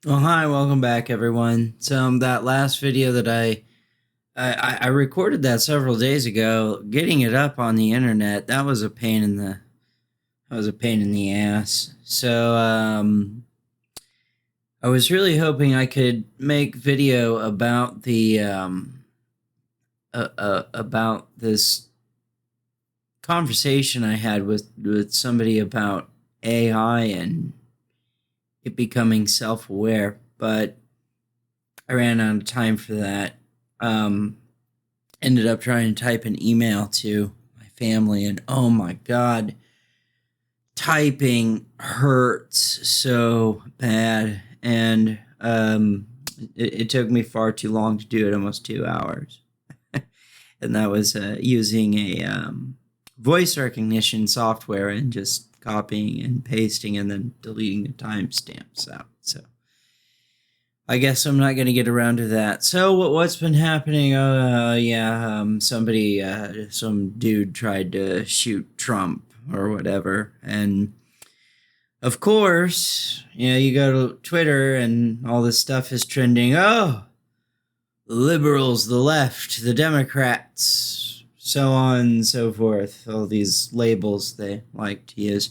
Well, hi, welcome back, everyone. So that last video that I recorded that several days ago, getting it up on the internet, that was a pain in the ass. So I was really hoping I could make video about the about this conversation I had with somebody about AI and it becoming self-aware, but I ran out of time for that. Ended up trying to type an email to my family, and oh my God, typing hurts so bad. And it took me far too long to do it, almost 2 hours. And that was using a voice recognition software and just copying and pasting and then deleting the timestamps out. So I guess I'm not going to get around to that. So what's been happening? Some dude tried to shoot Trump or whatever. And of course, you go to Twitter and all this stuff is trending. Oh, the liberals, the left, the Democrats, so on and so forth. All these labels they like to use.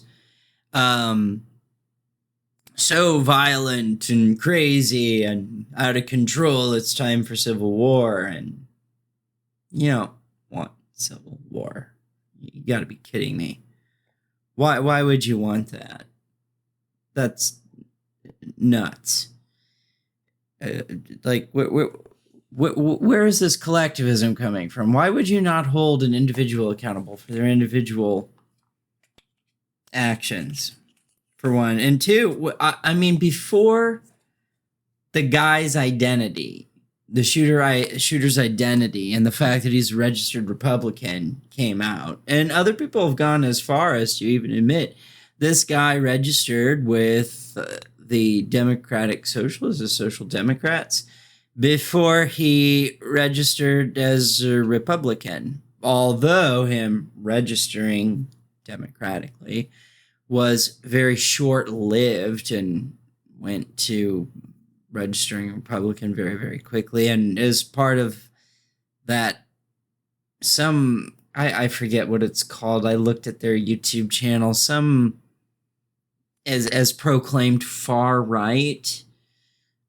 So violent and crazy and out of control. It's time for civil war. And you don't want civil war. You got to be kidding me. Why would you want that? That's nuts. Where is this collectivism coming from? Why would you not hold an individual accountable for their individual actions, for one? And two, I mean, before the guy's identity, the shooter's identity, and the fact that he's a registered Republican came out, and other people have gone as far as to even admit this guy registered with the Democratic Socialists, the Social Democrats, before he registered as a Republican, although him registering democratically was very short-lived and went to registering Republican very, very quickly. And as part of that, I forget what it's called. I looked at their YouTube channel, some as proclaimed far right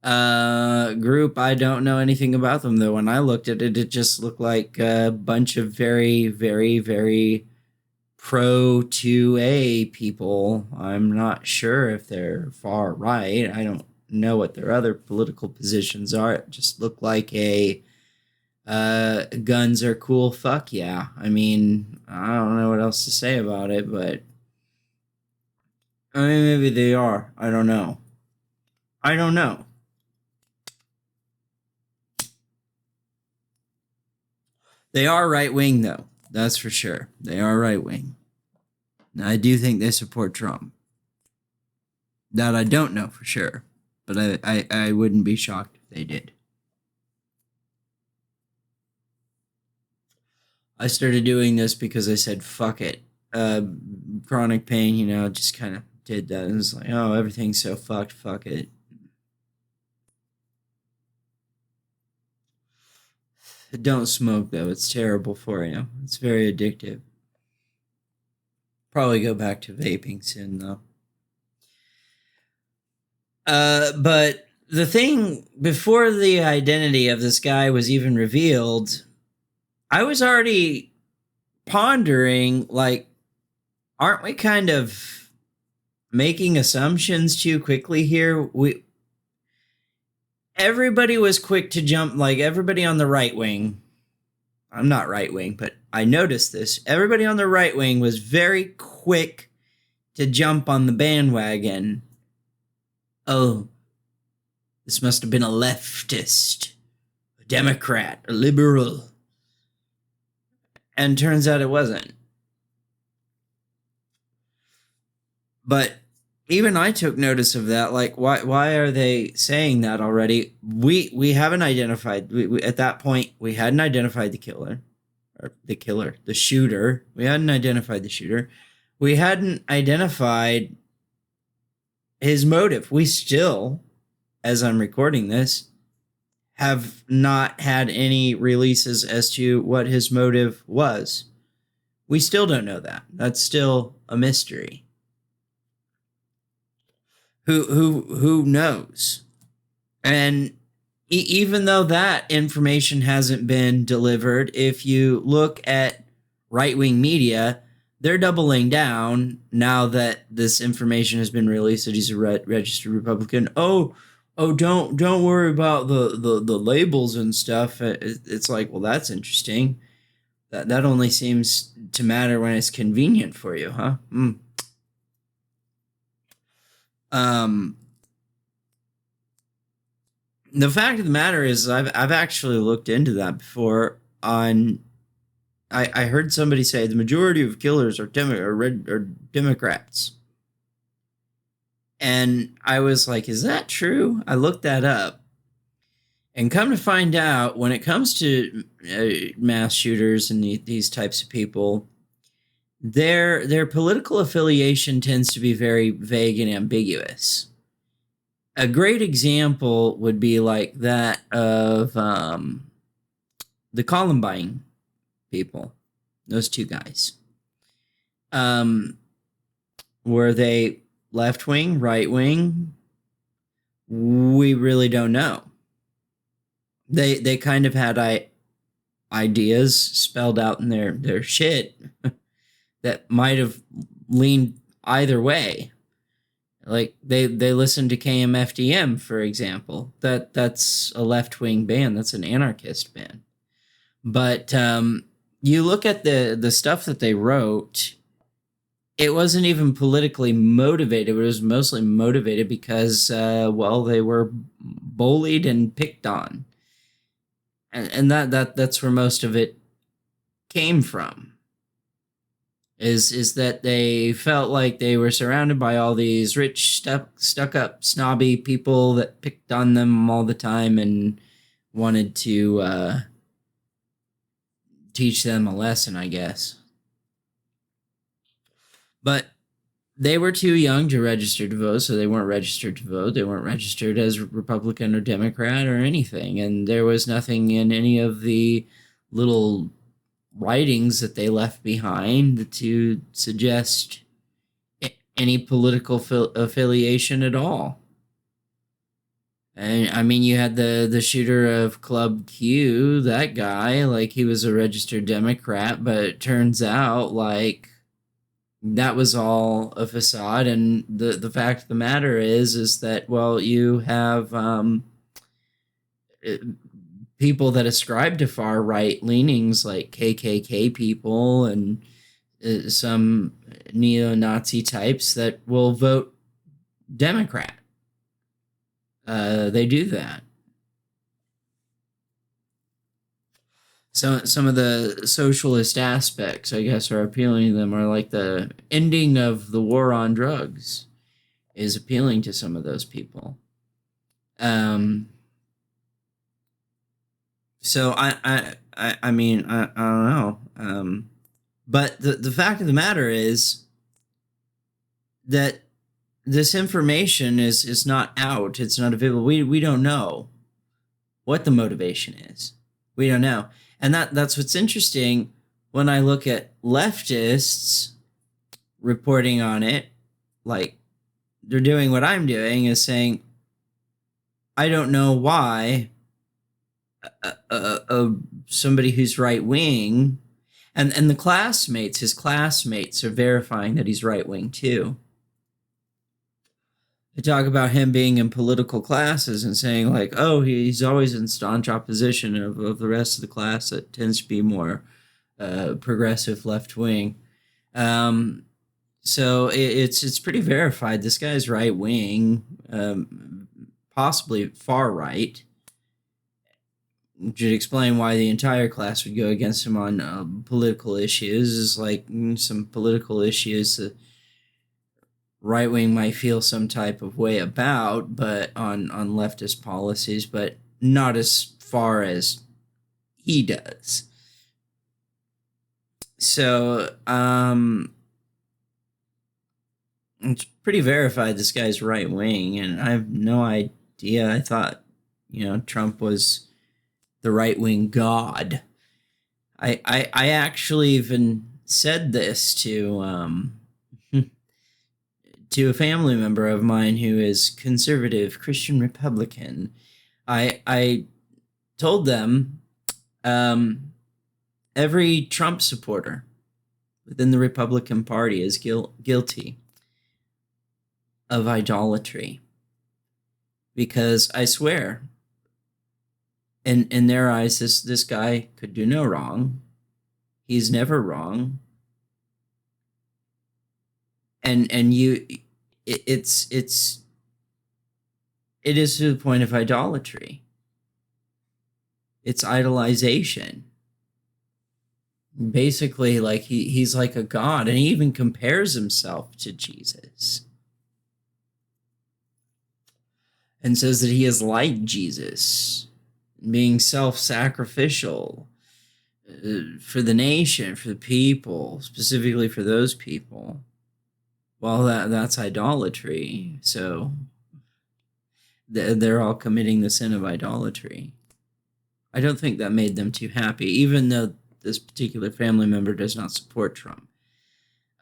group. I don't know anything about them, though. When I looked at it, it just looked like a bunch of very, very, very pro 2A people. I'm not sure if they're far right. I don't know what their other political positions are. It just looked like a guns are cool, fuck yeah. I mean, I don't know what else to say about it, but I mean, maybe they are. I don't know. They are right-wing, though. That's for sure. They are right-wing. I do think they support Trump. That I don't know for sure. But I wouldn't be shocked if they did. I started doing this because I said, fuck it. Chronic pain, just kind of did that. It was like, oh, everything's so fucked, fuck it. Don't smoke, though. It's terrible for you. It's very addictive. Probably go back to vaping soon, though. But the thing, before the identity of this guy was even revealed, I was already pondering, like, aren't we kind of making assumptions too quickly here? Everybody was quick to jump, like everybody on the right wing. I'm not right wing, but I noticed this. Everybody on the right wing was very quick to jump on the bandwagon. Oh, This must have been a leftist, a Democrat, a liberal. And turns out it wasn't. But even I took notice of that. Like, why are they saying that already? We haven't identified. At that point, we hadn't identified the shooter. We hadn't identified the shooter. We hadn't identified his motive. We still, as I'm recording this, have not had any releases as to what his motive was. We still don't know that. That's still a mystery. Who knows? And even though that information hasn't been delivered, if you look at right-wing media, they're doubling down now that this information has been released that he's a registered Republican. Oh, don't worry about the labels and stuff. It's like, well, that's interesting. That only seems to matter when it's convenient for you, huh? The fact of the matter is, I've actually looked into that before. I heard somebody say the majority of killers are Democrats. And I was like, is that true? I looked that up. And come to find out, when it comes to mass shooters and these types of people, their political affiliation tends to be very vague and ambiguous. A great example would be like that of the Columbine people, those two guys. Were they left wing, right wing? We really don't know. They kind of had ideas spelled out in their shit that might have leaned either way. Like they listened to KMFDM, for example. That's a left-wing band. That's an anarchist band. But you look at the stuff that they wrote, it wasn't even politically motivated. It was mostly motivated because, well, they were bullied and picked on. And that's where most of it came from. Is that they felt like they were surrounded by all these rich, stuck-up, snobby people that picked on them all the time and wanted to teach them a lesson, I guess. But they were too young to register to vote, so they weren't registered to vote. They weren't registered as Republican or Democrat or anything, and there was nothing in any of the little writings that they left behind to suggest any political affiliation at all. And I mean, you had the shooter of Club Q, that guy, like he was a registered Democrat, but it turns out like that was all a facade. And the fact of the matter is that, well, you have people that ascribe to far right leanings like KKK people and some neo-Nazi types that will vote Democrat. They do that. So some of the socialist aspects, I guess, are appealing to them, or like the ending of the war on drugs is appealing to some of those people. So I mean, I don't know. But the fact of the matter is that this information is not out. It's not available. We don't know what the motivation is. We don't know. And that's what's interesting when I look at leftists reporting on it, like they're doing what I'm doing, is saying, I don't know why somebody who's right wing, and his classmates are verifying that he's right wing too. They talk about him being in political classes and saying like, oh, he's always in staunch opposition of the rest of the class that tends to be more progressive left wing. So it's pretty verified. This guy's right wing. possibly far right, which would explain why the entire class would go against him on political issues. Is like some political issues that right wing might feel some type of way about, but on leftist policies, but not as far as he does. So it's pretty verified this guy's right wing, and I have no idea. I thought, Trump was the right wing god. I actually even said this to to a family member of mine who is conservative Christian Republican. I told them every Trump supporter within the Republican Party is guilty of idolatry, because I swear, in their eyes, this guy could do no wrong. He's never wrong. And it is to the point of idolatry. It's idolization. Basically, like he's like a god, and he even compares himself to Jesus and says that he is like Jesus, being self-sacrificial for the nation, for the people, specifically for those people. Well, that's idolatry. So they're all committing the sin of idolatry. I don't think that made them too happy, even though this particular family member does not support Trump.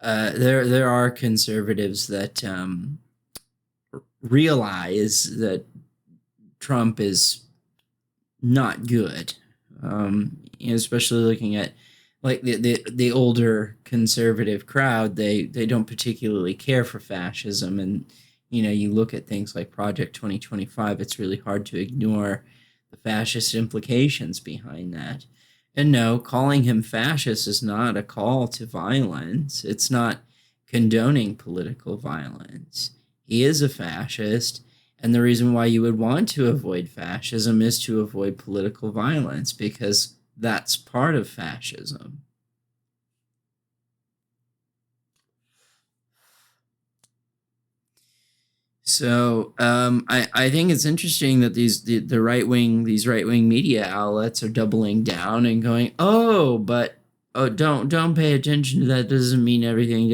There are conservatives that realize that Trump is not good, especially looking at like the older conservative crowd. They don't particularly care for fascism, and you look at things like Project 2025. It's really hard to ignore the fascist implications behind that. And no, calling him fascist is not a call to violence. It's not condoning political violence. He is a fascist, and the reason why you would want to avoid fascism is to avoid political violence, because that's part of fascism. So I think it's interesting that these right wing media outlets are doubling down and going, but don't pay attention to that. Doesn't mean everything.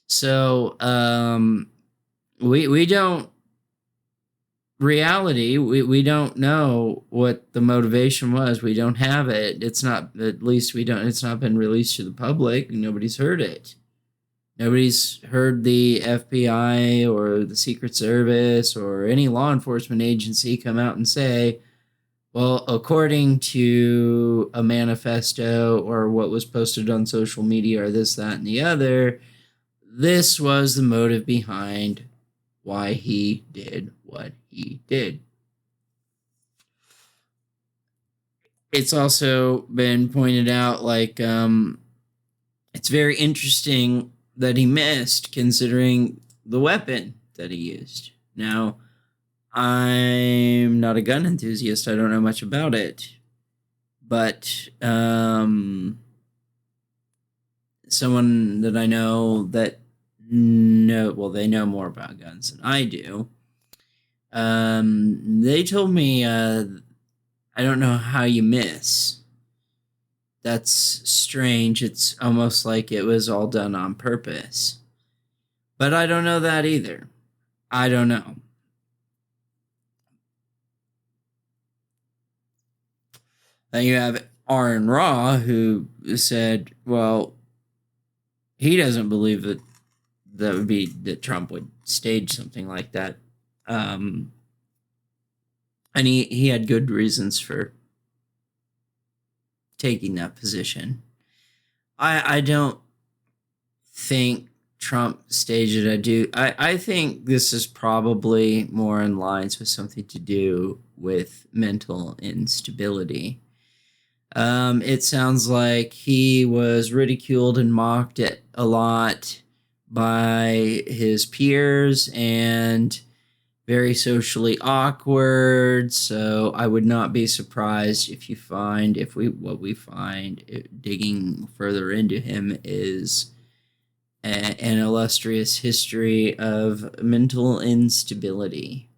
So we don't reality. We don't know what the motivation was. We don't have it. It's not, at least we don't. It's not been released to the public. Nobody's heard it. Nobody's heard the FBI or the Secret Service or any law enforcement agency come out and say, well, according to a manifesto or what was posted on social media or this, that, and the other, this was the motive behind why he did what he did. It's also been pointed out, like, it's very interesting that he missed, considering the weapon that he used. Now, I'm not a gun enthusiast. I don't know much about it. But someone that I know that they know more about guns than I do. They told me, I don't know how you miss. That's strange. It's almost like it was all done on purpose. But I don't know that either. I don't know. Then you have Aaron Raw, who said, well, he doesn't believe that Trump would stage something like that. And he had good reasons for taking that position. I don't think Trump staged it. I think this is probably more in lines with something to do with mental instability. It sounds like he was ridiculed and mocked a lot by his peers, and very socially awkward. So I would not be surprised if what we find digging further into him is an illustrious history of mental instability.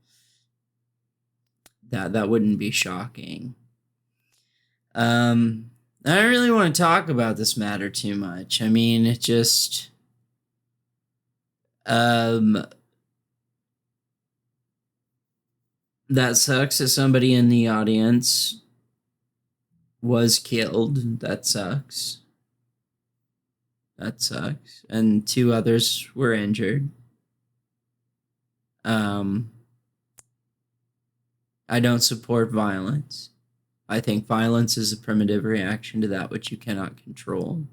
That wouldn't be shocking. I don't really want to talk about this matter too much. I mean, it just that sucks that somebody in the audience was killed. That sucks. And 2 others were injured. I don't support violence. I think violence is a primitive reaction to that which you cannot control.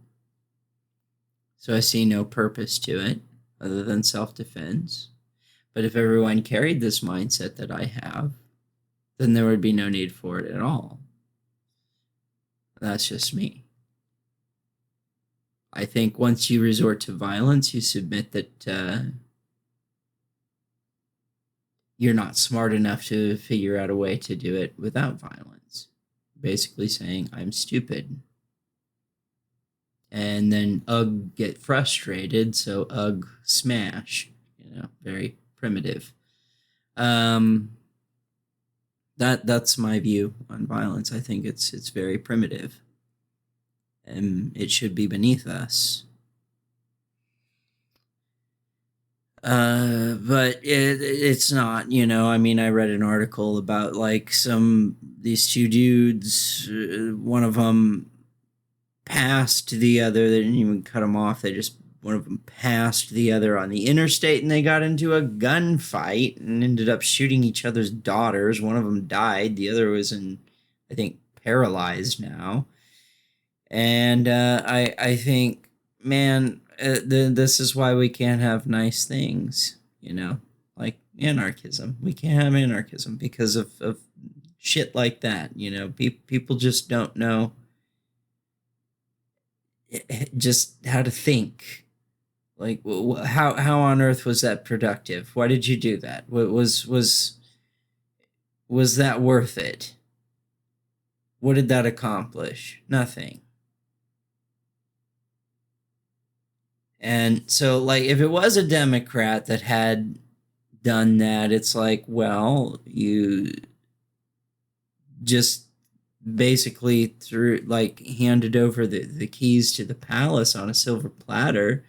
So I see no purpose to it other than self-defense. But if everyone carried this mindset that I have, then there would be no need for it at all. That's just me. I think once you resort to violence, you submit that you're not smart enough to figure out a way to do it without violence. Basically saying, I'm stupid. And then get frustrated, so smash. Very primitive. That's my view on violence. I think it's very primitive. And it should be beneath us. But it's not, I mean, I read an article about like these 2 dudes, one of them passed the other. They didn't even cut him off. One of them passed the other on the interstate, and they got into a gunfight and ended up shooting each other's daughters. One of them died. The other was I think, paralyzed now. And I think, man, this is why we can't have nice things, like anarchism. We can't have anarchism because of shit like that. People just don't know just how to think. Like, how on earth was that productive? Why did you do that? Was that worth it? What did that accomplish? Nothing. And so, like, if it was a Democrat that had done that, it's like, well, you just basically handed over the keys to the palace on a silver platter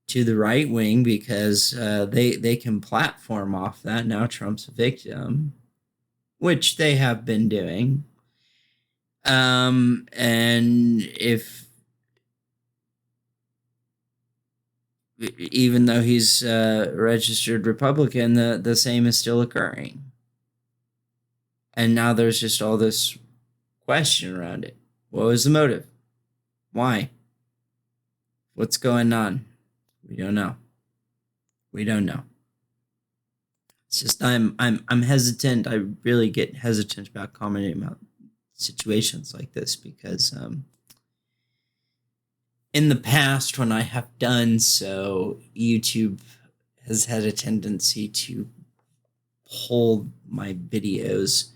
to the right wing because they can platform off that. Now Trump's a victim, which they have been doing. And if even though he's a registered Republican, the same is still occurring. And now there's just all this question around it. What was the motive? Why? What's going on? We don't know. It's just I'm hesitant. I really get hesitant about commenting about situations like this because in the past, when I have done so, YouTube has had a tendency to pull my videos,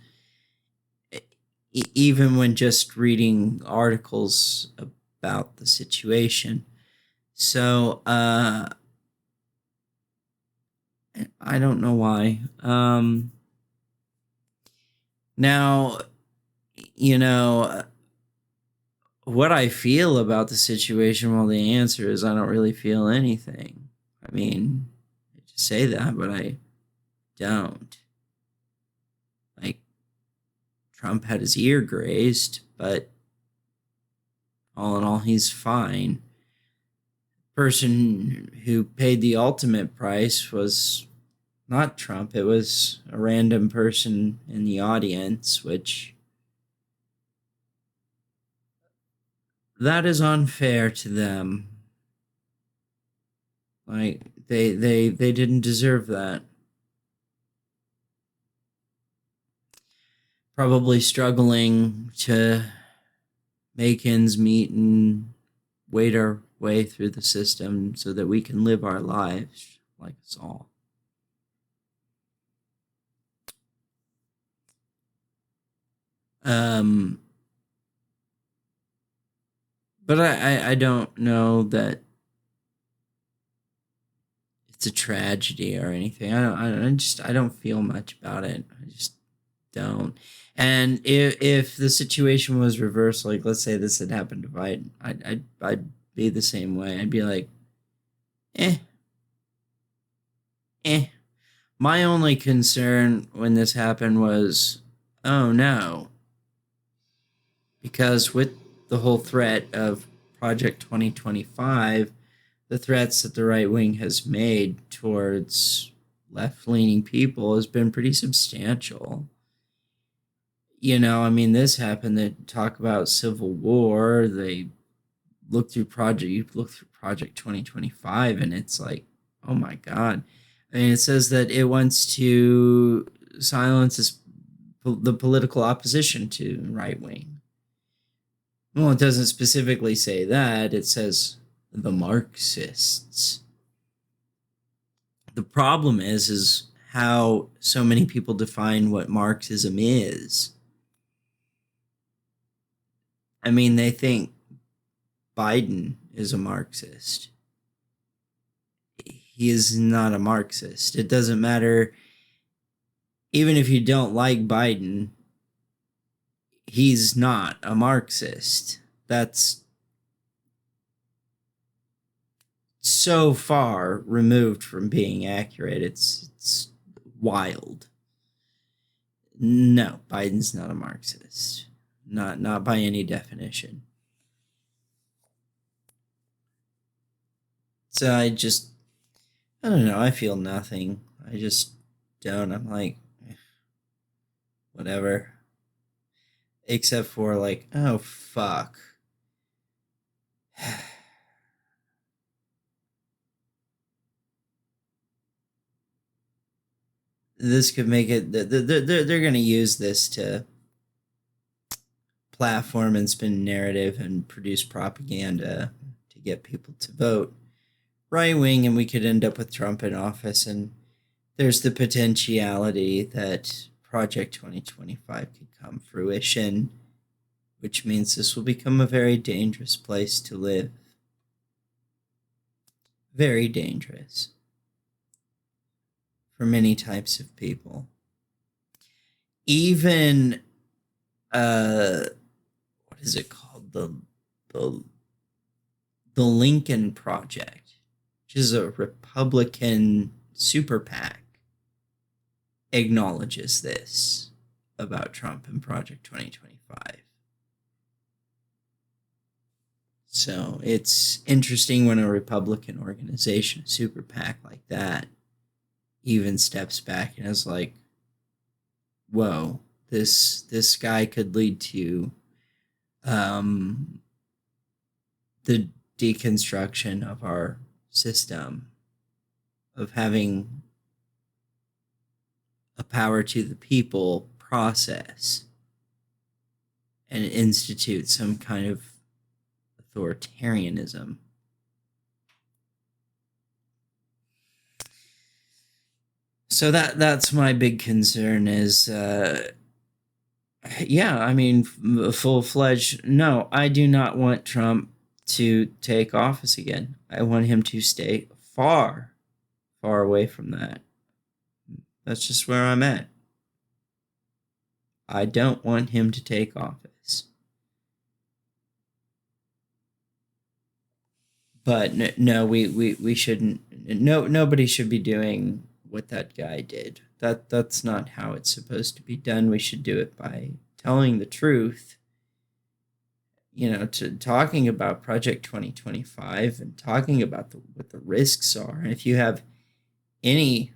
even when just reading articles about the situation. So, I don't know why. Now, what I feel about the situation, well, the answer is I don't really feel anything. I mean, I just say that, but I don't. Like, Trump had his ear grazed, but all in all, he's fine. The person who paid the ultimate price was not Trump. It was a random person in the audience, which that is unfair to them. Like, they didn't deserve that. Probably struggling to make ends meet and wait our way through the system so that we can live our lives like us all. But I don't know that it's a tragedy or anything. I don't feel much about it. I just don't. And if the situation was reversed, like let's say this had happened to Biden, I'd be the same way. I'd be like, eh, eh. My only concern when this happened was, oh no, because with the whole threat of Project 2025, the threats that the right wing has made towards left-leaning people has been pretty substantial. You know, I mean, this happened. They talk about civil war. They look through Project 2025, and it's like, oh my god. I mean, it says that it wants to silence the political opposition to right wing. Well, it doesn't specifically say that. It says the Marxists. The problem is how so many people define what Marxism is. I mean, they think Biden is a Marxist. He is not a Marxist. It doesn't matter. Even if you don't like Biden, he's not a Marxist. That's so far removed from being accurate. It's wild. No, Biden's not a Marxist. Not by any definition. So I don't know. I feel nothing. I just don't. I'm like, whatever. Except for like, oh fuck. This could make it. They're going to use this to platform and spin narrative and produce propaganda to get people to vote right wing, and we could end up with Trump in office. And there's the potentiality that Project 2025 could come fruition, which means this will become a very dangerous place to live. Very dangerous for many types of people. Even what is it called? The Lincoln Project, which is a Republican super PAC, acknowledges this about Trump and Project 2025. So it's interesting when a Republican organization, a super PAC like that, even steps back and is like, whoa, this guy could lead to the deconstruction of our system of having a power to the people process and institute some kind of authoritarianism. So that's my big concern is yeah, I mean, full-fledged. No, I do not want Trump to take office again. I want him to stay far, far away from that. That's just where I'm at. I don't want him to take office. But no, we shouldn't. No, nobody should be doing what that guy did. That's not how it's supposed to be done. We should do it by telling the truth. You know, to talking about Project 2025 and talking about what the risks are. And if you have any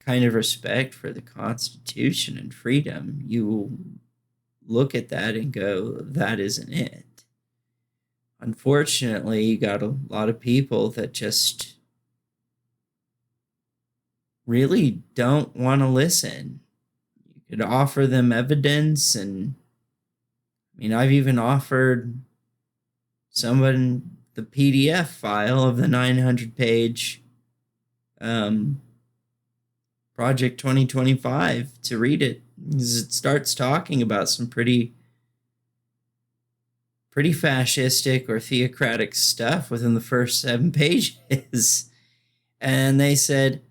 kind of respect for the Constitution and freedom, you will look at that and go, that isn't it. Unfortunately, you got a lot of people that just really don't want to listen. You could offer them evidence, and I mean, I've even offered someone the PDF file of the 900-page Project 2025 to read it, because it starts talking about some pretty pretty fascistic or theocratic stuff within the first 7 pages. And they said,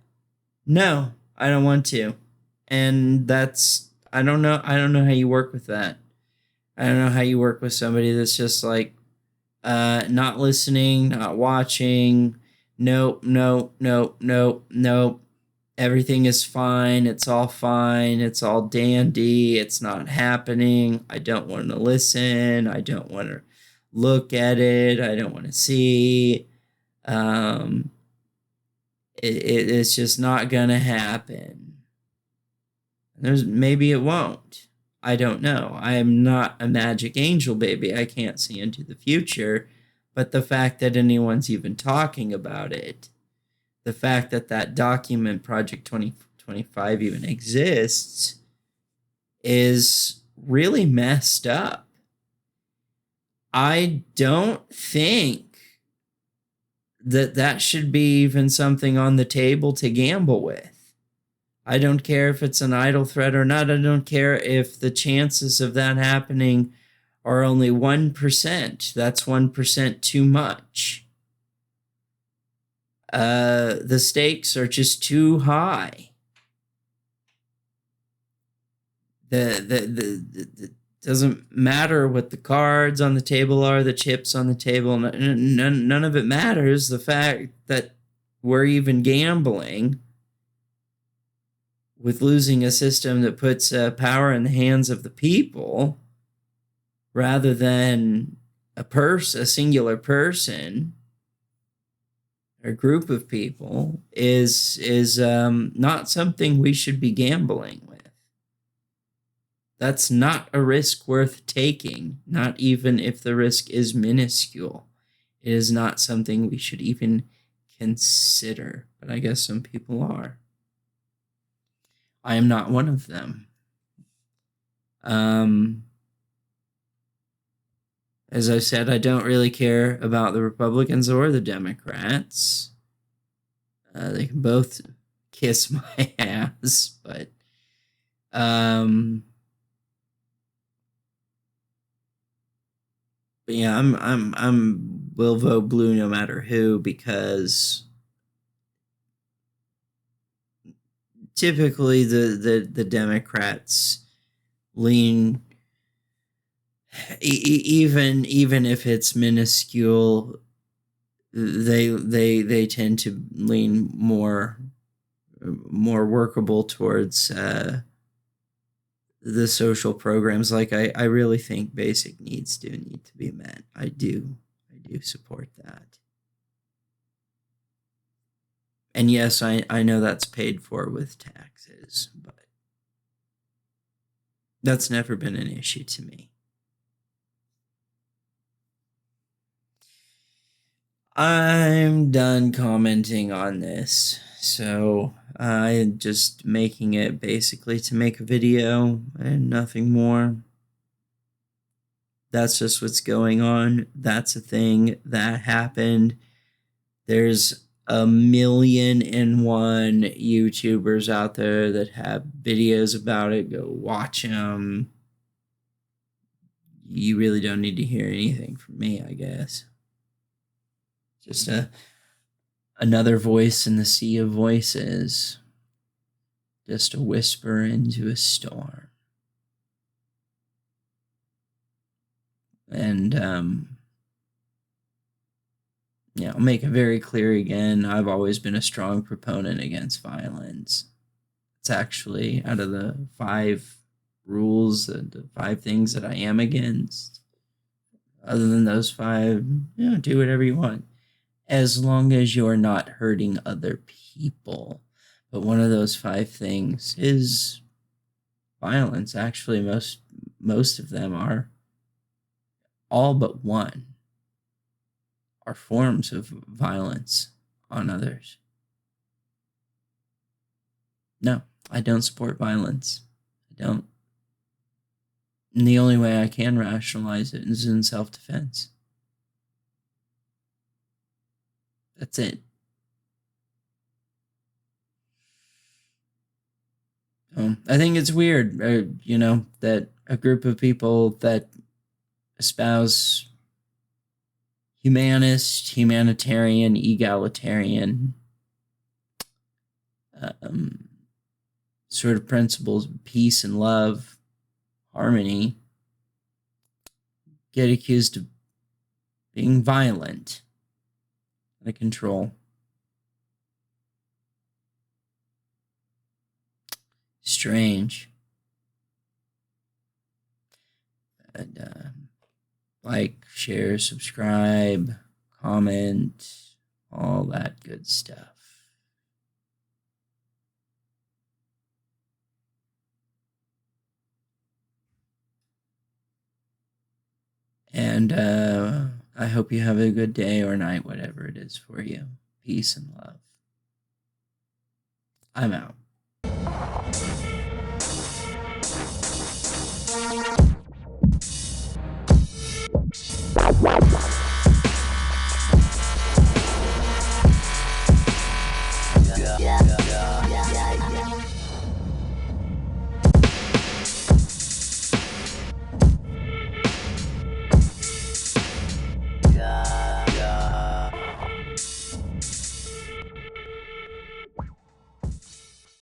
no, I don't want to. And that's, I don't know how you work with that. I don't know how you work with somebody that's just like, not listening, not watching. Nope. Everything is fine. It's all fine. It's all dandy. It's not happening. I don't want to listen. I don't want to look at it. I don't want to see. It's just not going to happen. Maybe it won't. I don't know. I am not a magic angel, baby. I can't see into the future. But the fact that anyone's even talking about it, the fact that that document, Project 2025, even exists, is really messed up. I don't think that should be even something on the table to gamble with. I don't care if it's an idle threat or not. I don't care if the chances of that happening are only 1%. That's 1% too much. The stakes are just too high. The doesn't matter what the cards on the table are, the chips on the table. None of it matters. The fact that we're even gambling with losing a system that puts power in the hands of the people rather than a singular person, a group of people, is not something we should be gambling with. That's not a risk worth taking, not even if the risk is minuscule. It is not something we should even consider, but I guess some people are. I am not one of them. As I said, I don't really care about the Republicans or the Democrats. They can both kiss my ass, but yeah, I'm will vote blue no matter who, because typically the Democrats lean, even if it's minuscule, they tend to lean more workable towards the social programs. Like I really think basic needs do need to be met. I do support that. And yes, I know that's paid for with taxes, but that's never been an issue to me. I'm done commenting on this, so I'm just making it basically to make a video and nothing more. That's just what's going on. That's a thing that happened. There's 1,000,001 YouTubers out there that have videos about it. Go watch them. You really don't need to hear anything from me, I guess. Just another voice in the sea of voices. Just a whisper into a storm. And yeah, I'll make it very clear again. I've always been a strong proponent against violence. It's actually out of the 5 rules, the 5 things that I am against. Other than those 5, do whatever you want, as long as you're not hurting other people. But one of those 5 things is violence. Actually, most of them are, all but one, are forms of violence on others. No, I don't support violence. I don't. And the only way I can rationalize it is in self-defense. That's it. I think it's weird, that a group of people that espouse humanist, humanitarian, egalitarian sort of principles of peace and love, harmony, get accused of being violent, out of control. Strange. And, like, share, subscribe, comment, all that good stuff. And I hope you have a good day or night, whatever it is for you. Peace and love. I'm out. Yeah.